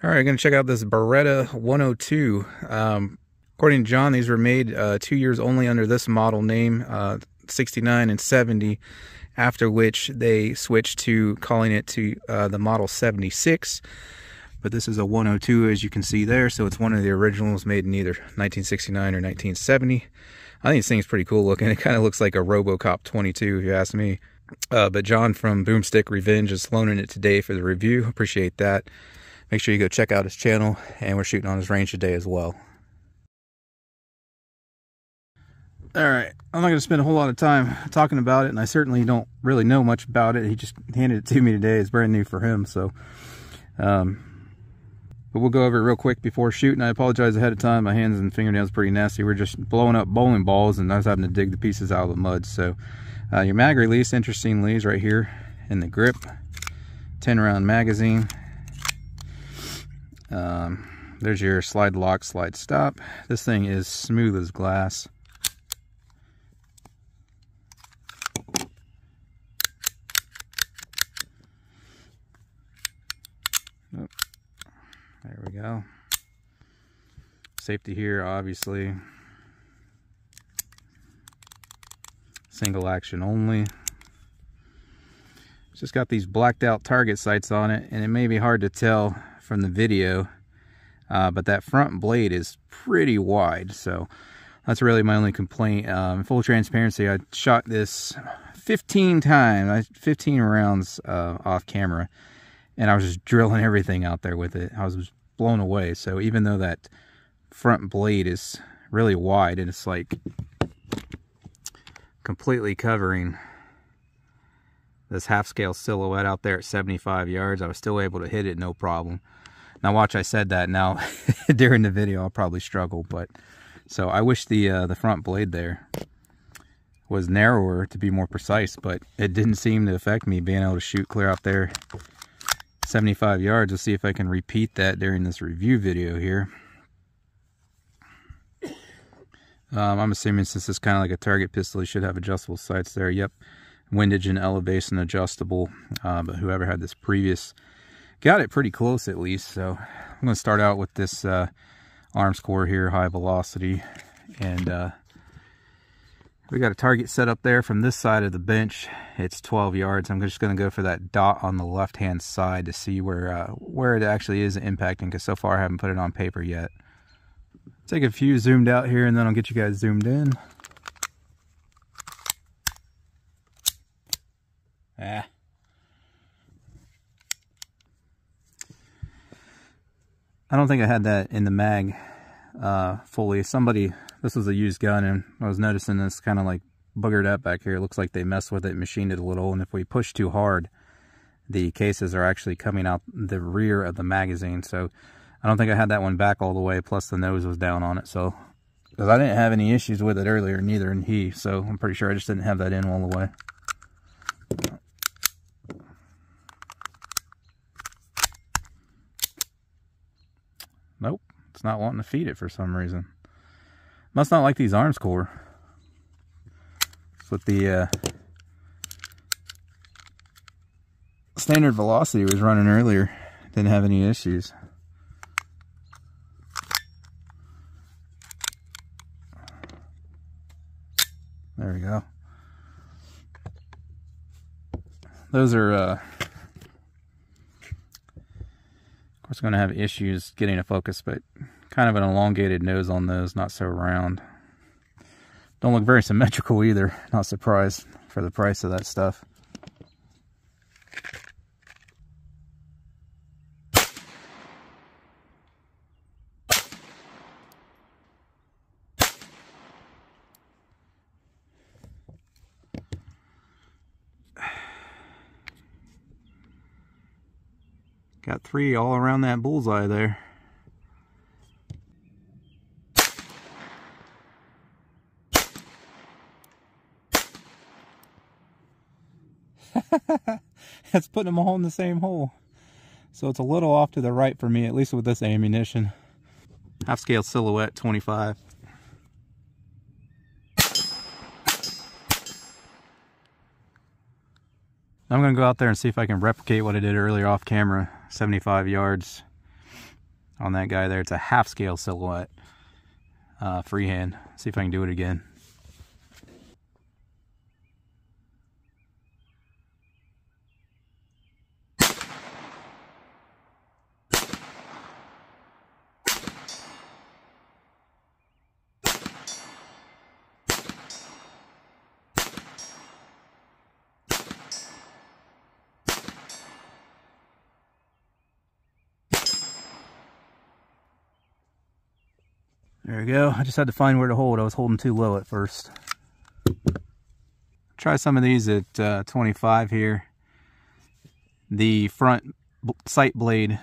All right, going to check out this Beretta 102. According to John, these were made 2 years only under this model name, 69 and 70, after which they switched to calling it to the model 76. But this is a 102, as you can see there, so it's one of the originals made in either 1969 or 1970. I think this thing's pretty cool looking. It kind of looks like a RoboCop 22, if you ask me. But John from Boomstick Revenge is loaning it today for the review. Appreciate that. Make sure you go check out his channel, and we're shooting on his range today as well. Alright, I'm not going to spend a whole lot of time talking about it, and I certainly don't really know much about it. He just handed it to me today. It's brand new for him, so but we'll go over it real quick before shooting. I apologize ahead of time. My hands and fingernails are pretty nasty. We're just blowing up bowling balls, and I was having to dig the pieces out of the mud. So your mag release, interestingly, is right here in the grip. 10-round magazine. There's your slide lock, slide stop. This thing is smooth as glass. Oh, there we go. Safety here, obviously. Single action only. It's just got these blacked out target sights on it, and it may be hard to tell from the video, but that front blade is pretty wide, so that's really my only complaint. Full transparency, I shot this 15 times, 15 rounds off camera, and I was just drilling everything out there with it. I was blown away. So even though that front blade is really wide and it's like completely covering this half-scale silhouette out there at 75 yards, I was still able to hit it no problem. Now watch, I said that. Now during the video I'll probably struggle, but so I wish the front blade there was narrower to be more precise, but it didn't seem to affect me being able to shoot clear out there 75 yards. Let's see if I can repeat that during this review video here. I'm assuming since it's kind of like a target pistol, you should have adjustable sights there. Yep. Windage and elevation adjustable, but whoever had this previous got it pretty close at least. So I'm going to start out with this arms core here, high velocity, and we got a target set up there from this side of the bench. It's 12 yards. I'm just going to go for that dot on the left hand side to see where it actually is impacting, because so far I haven't put it on paper yet. Take a few zoomed out here, and then I'll get you guys zoomed in. Ah. I don't think I had that in the mag fully. This was a used gun, and I was noticing this kind of like boogered up back here. It looks like they messed with it, machined it a little, and if we push too hard, the cases are actually coming out the rear of the magazine. So I don't think I had that one back all the way, plus the nose was down on it. So, because I didn't have any issues with it earlier, neither did he, so I'm pretty sure I just didn't have that in all the way. Nope, it's not wanting to feed it for some reason. Must not like these arms core. With the standard velocity was running earlier, didn't have any issues. There we go. Those are of course going to have issues getting a focus, but kind of an elongated nose on those, not so round. Don't look very symmetrical either. Not surprised for the price of that stuff. Got 3 all around that bullseye there. That's putting them all in the same hole. So it's a little off to the right for me, at least with this ammunition. Half scale silhouette 25. I'm going to go out there and see if I can replicate what I did earlier off camera. 75 yards, on that guy there. It's a half scale silhouette, freehand. See if I can do it again. There we go. I just had to find where to hold. I was holding too low at first. Try some of these at 25 here. The front sight blade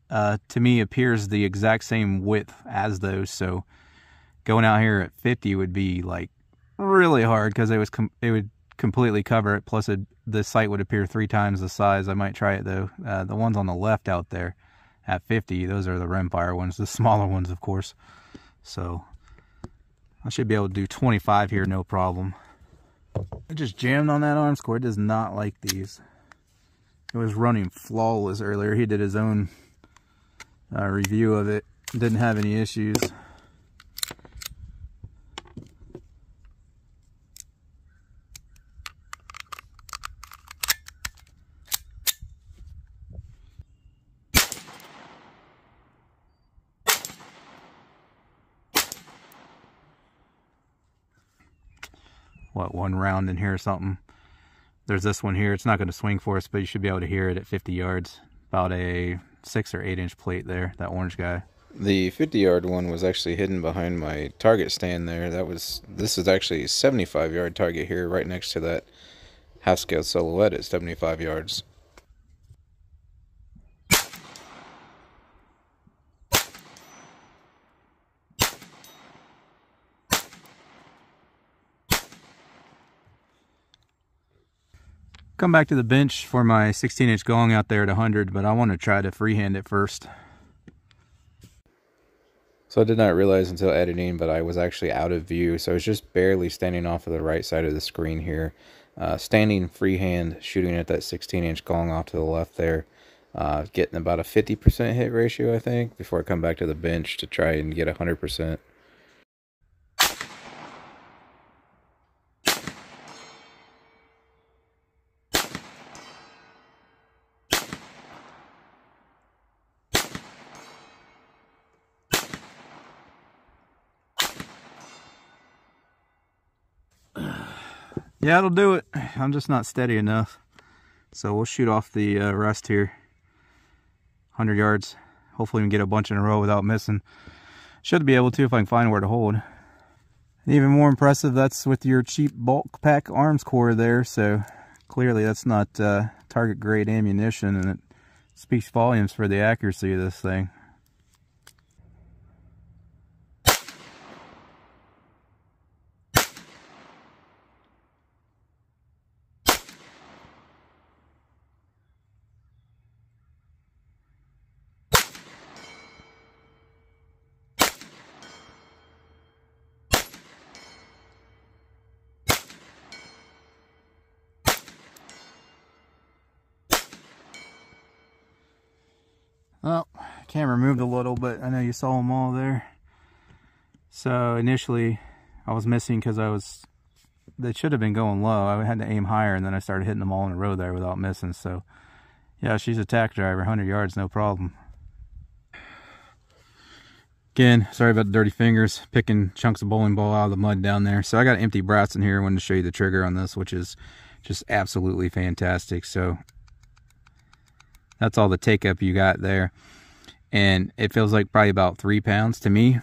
to me appears the exact same width as those, so going out here at 50 would be like really hard because it would completely cover it, plus the sight would appear 3 times the size. I might try it though. The ones on the left out there at 50, those are the rimfire ones, the smaller ones of course. So I should be able to do 25 here, no problem. I just jammed on that arm score. It does not like these. It was running flawless earlier. He did his own review of it. Didn't have any issues. What, 1 round in here or something. There's this one here. It's not going to swing for us, but you should be able to hear it at 50 yards. About a 6 or 8 inch plate there, that orange guy. The 50-yard one was actually hidden behind my target stand there. This is actually a 75-yard target here, right next to that half-scale silhouette at 75 yards. Come back to the bench for my 16-inch gong out there at 100, but I want to try to freehand it first. So I did not realize until editing, but I was actually out of view, so I was just barely standing off of the right side of the screen here. Standing freehand, shooting at that 16-inch gong off to the left there. Getting about a 50% hit ratio, I think, before I come back to the bench to try and get 100%. Yeah, it'll do it. I'm just not steady enough. So we'll shoot off the rest here. 100 yards. Hopefully we can get a bunch in a row without missing. Should be able to if I can find where to hold. And even more impressive, that's with your cheap bulk pack arms core there. So clearly that's not target grade ammunition, and it speaks volumes for the accuracy of this thing. Well, camera moved a little, but I know you saw them all there. So initially I was missing because they should have been going low. I had to aim higher, and then I started hitting them all in a row there without missing. So yeah, she's a tack driver, 100 yards, no problem. Again, sorry about the dirty fingers, picking chunks of bowling ball out of the mud down there. So I got empty brass in here. I wanted to show you the trigger on this, which is just absolutely fantastic. So that's all the take up you got there, and it feels like probably about 3 pounds to me.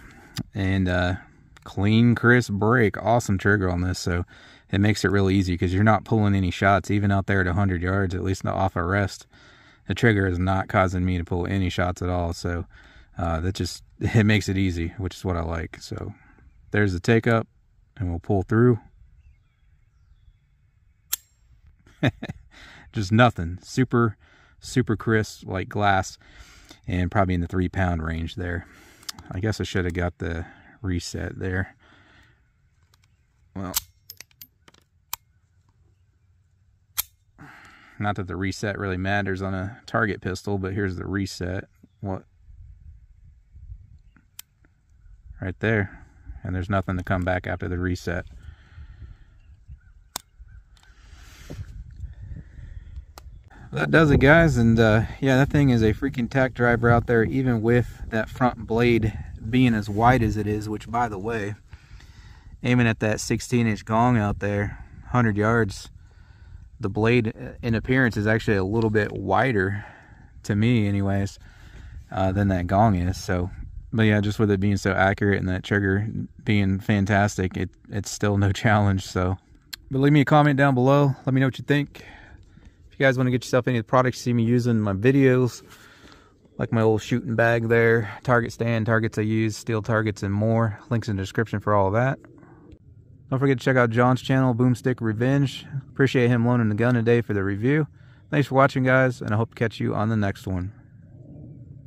And clean, crisp break, awesome trigger on this. So it makes it really easy because you're not pulling any shots, even out there at 100 yards, at least not off a rest. The trigger is not causing me to pull any shots at all. So it makes it easy, which is what I like. So there's the take up, and we'll pull through. Just nothing. Super crisp, like glass, and probably in the 3 pound range there. I guess I should have got the reset there. Well, not that the reset really matters on a target pistol, but here's the reset. What right there. And there's nothing to come back after the reset. That does it, guys. And yeah, that thing is a freaking tack driver out there, even with that front blade being as wide as it is, which, by the way, aiming at that 16-inch gong out there, 100 yards, the blade in appearance is actually a little bit wider, to me anyways, than that gong is. So, but yeah, just with it being so accurate and that trigger being fantastic, it's still no challenge. So, but leave me a comment down below. Let me know what you think. If you guys want to get yourself any of the products you see me using in my videos, like my old shooting bag there, target stand, targets I use, steel targets, and more, links in the description for all of that. Don't forget to check out John's channel, Boomstick Revenge. Appreciate him loaning the gun today for the review. Thanks for watching, guys, and I hope to catch you on the next one.